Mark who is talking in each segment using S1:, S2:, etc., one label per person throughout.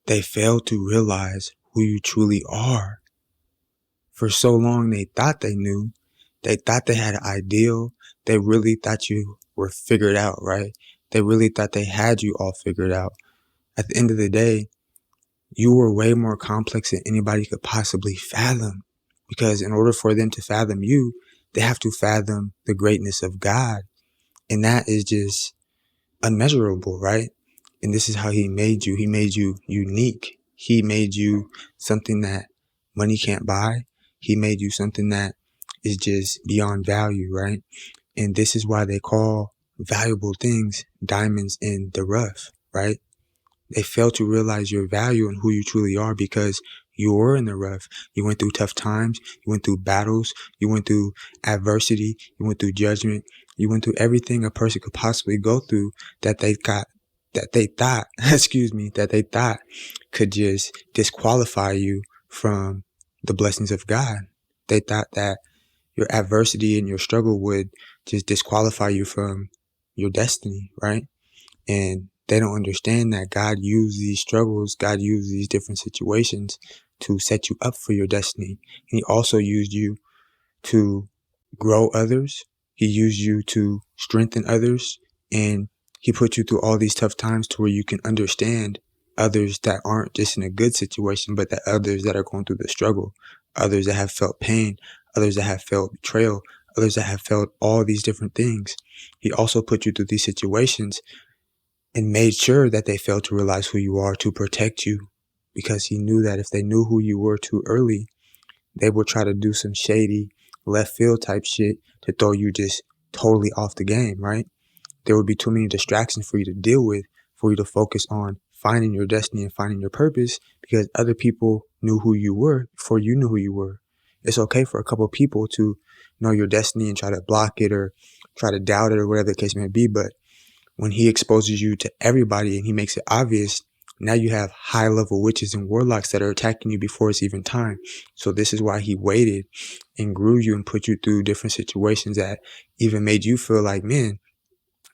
S1: They fail to realize who you truly are. For so long, they thought they knew. They thought they had an ideal. They really thought you were figured out, right? They really thought they had you all figured out. At the end of the day, you were way more complex than anybody could possibly fathom. Because in order for them to fathom you, they have to fathom the greatness of God. And that is just unmeasurable, right? And this is how he made you. He made you unique. He made you something that money can't buy. He made you something that is just beyond value, right? And this is why they call valuable things diamonds in the rough, right? They fail to realize your value and who you truly are because you were in the rough. You went through tough times. You went through battles. You went through adversity. You went through judgment. You went through everything a person could possibly go through that they thought, that they thought could just disqualify you from the blessings of God. They thought that your adversity and your struggle would just disqualify you from your destiny, right? And they don't understand that God used these struggles, God used these different situations to set you up for your destiny. He also used you to grow others. He used you to strengthen others. And he put you through all these tough times to where you can understand others that aren't just in a good situation, but that others that are going through the struggle, others that have felt pain, others that have felt betrayal, others that have felt all these different things. He also put you through these situations and made sure that they failed to realize who you are to protect you, because he knew that if they knew who you were too early, they would try to do some shady left field type shit to throw you just totally off the game, right? There would be too many distractions for you to deal with, for you to focus on finding your destiny and finding your purpose, because other people knew who you were before you knew who you were. It's okay for a couple of people to know your destiny and try to block it or try to doubt it or whatever the case may be, but when he exposes you to everybody and he makes it obvious, now you have high-level witches and warlocks that are attacking you before it's even time. So this is why he waited and grew you and put you through different situations that even made you feel like, man,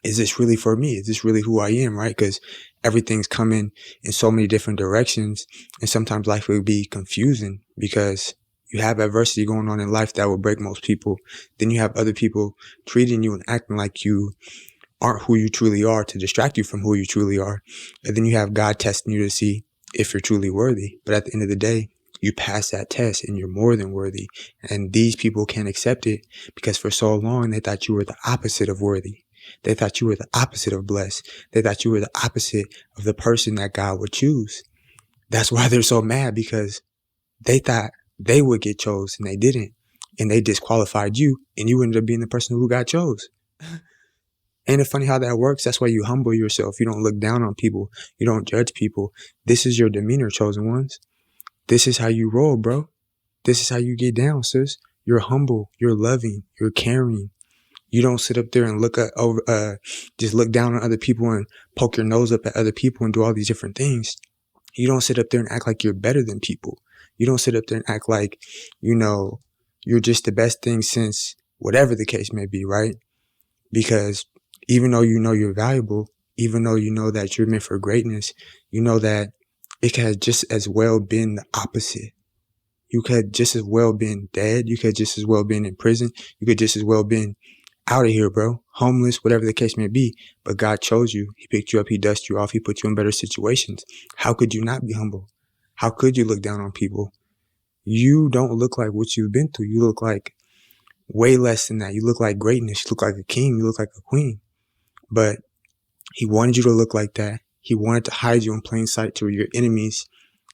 S1: is this really for me? Is this really who I am, right? Because everything's coming in so many different directions, and sometimes life will be confusing because you have adversity going on in life that will break most people. Then you have other people treating you and acting like you aren't who you truly are to distract you from who you truly are. And then you have God testing you to see if you're truly worthy. But at the end of the day, you pass that test and you're more than worthy. And these people can't accept it because for so long, they thought you were the opposite of worthy. They thought you were the opposite of blessed. They thought you were the opposite of the person that God would choose. That's why they're so mad, because they thought they would get chose and they didn't. And they disqualified you and you ended up being the person who got chose. Ain't it funny how that works? That's why you humble yourself. You don't look down on people. You don't judge people. This is your demeanor, chosen ones. This is how you roll, bro. This is how you get down, sis. You're humble. You're loving. You're caring. You don't sit up there and just look down on other people and poke your nose up at other people and do all these different things. You don't sit up there and act like you're better than people. You don't sit up there and act like, you're just the best thing since whatever the case may be, right? Because even though you know you're valuable, even though you know that you're meant for greatness, you know that it could have just as well been the opposite. You could just as well been dead. You could just as well been in prison. You could just as well been out of here, bro. Homeless, whatever the case may be. But God chose you. He picked you up. He dusted you off. He put you in better situations. How could you not be humble? How could you look down on people? You don't look like what you've been through. You look like way less than that. You look like greatness. You look like a king. You look like a queen. But he wanted you to look like that. He wanted to hide you in plain sight to where your enemies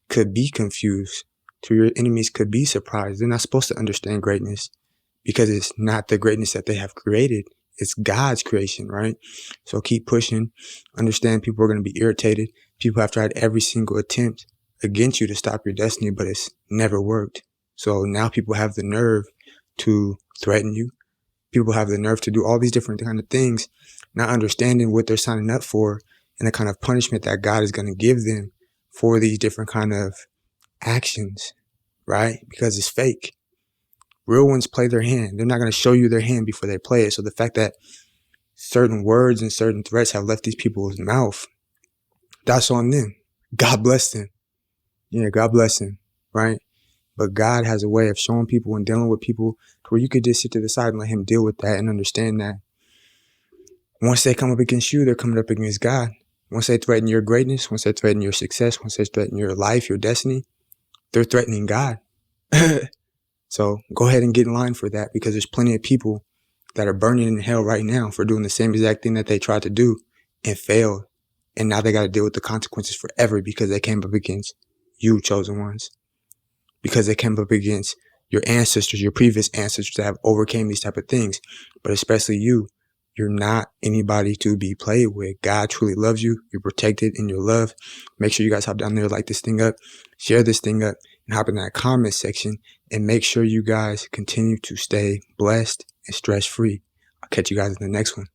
S1: could be confused, to where your enemies could be surprised. They're not supposed to understand greatness because it's not the greatness that they have created. It's God's creation, right? So keep pushing. Understand people are going to be irritated. People have tried every single attempt against you to stop your destiny, but it's never worked. So now people have the nerve to threaten you. People have the nerve to do all these different kind of things, not understanding what they're signing up for and the kind of punishment that God is going to give them for these different kind of actions, right? Because it's fake. Real ones play their hand. They're not going to show you their hand before they play it. So the fact that certain words and certain threats have left these people's mouth, that's on them. God bless them. Yeah, God bless him, right? But God has a way of showing people and dealing with people to where you could just sit to the side and let him deal with that and understand that once they come up against you, they're coming up against God. Once they threaten your greatness, once they threaten your success, once they threaten your life, your destiny, they're threatening God. So go ahead and get in line for that, because there's plenty of people that are burning in hell right now for doing the same exact thing that they tried to do and failed. And now they got to deal with the consequences forever because they came up against you, chosen ones. Because they came up against your ancestors, your previous ancestors that have overcame these type of things. But especially you, you're not anybody to be played with. God truly loves you. You're protected in your love. Make sure you guys hop down there, like this thing up, share this thing up, and hop in that comment section. And make sure you guys continue to stay blessed and stress free. I'll catch you guys in the next one.